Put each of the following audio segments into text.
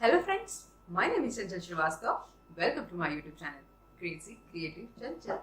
Hello friends, my name is Chanchal Srivastava. Welcome to my YouTube channel, Creative Chanchal.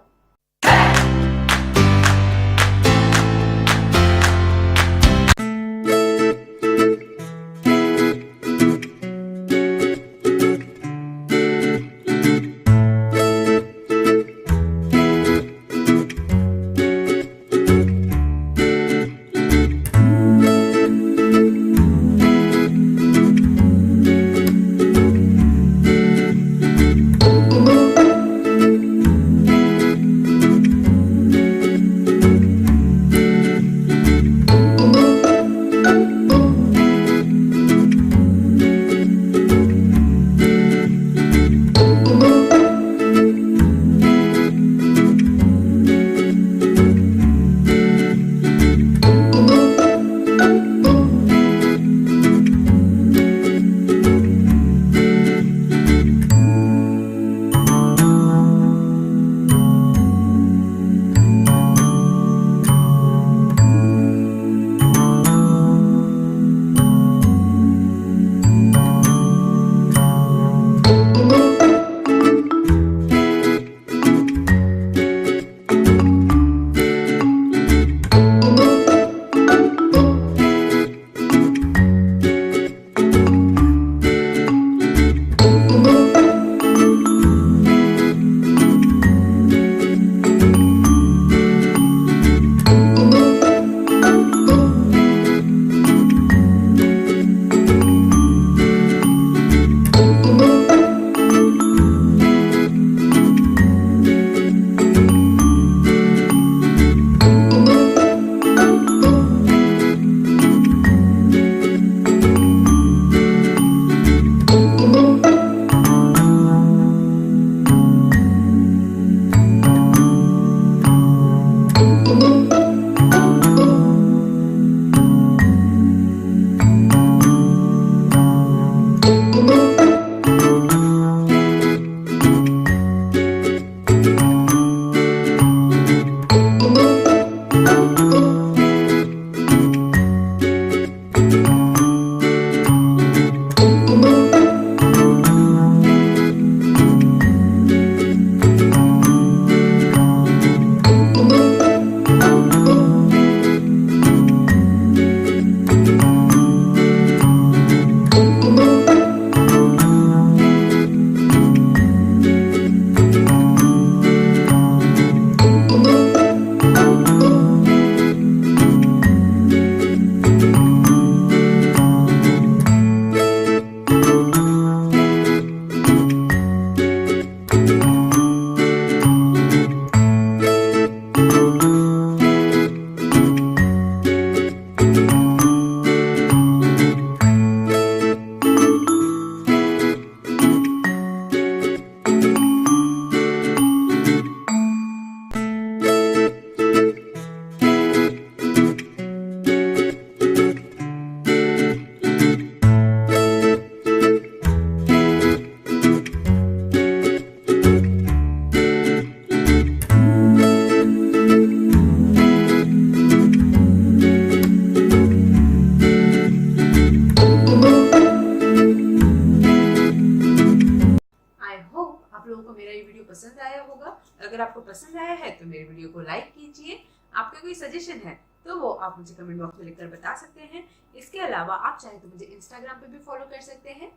आप लोगों को मेरा ये वीडियो पसंद आया होगा। अगर आपको पसंद आया है तो मेरे वीडियो को लाइक कीजिए। आपका कोई सजेशन है तो वो आप मुझे कमेंट बॉक्स में लिखकर बता सकते हैं। इसके अलावा आप चाहे तो मुझे इंस्टाग्राम पे भी फॉलो कर सकते हैं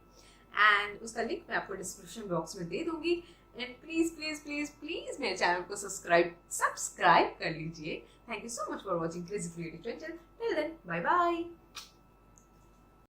एंड उसका लिंक मैं आपको डिस्क्रिप्शन बॉक्स में दे दूंगी। And please please please please मेरे चैनल को सब्सक्राइब कर लीजिए। Thank you so much for watching crazy creative channel. Till then bye bye.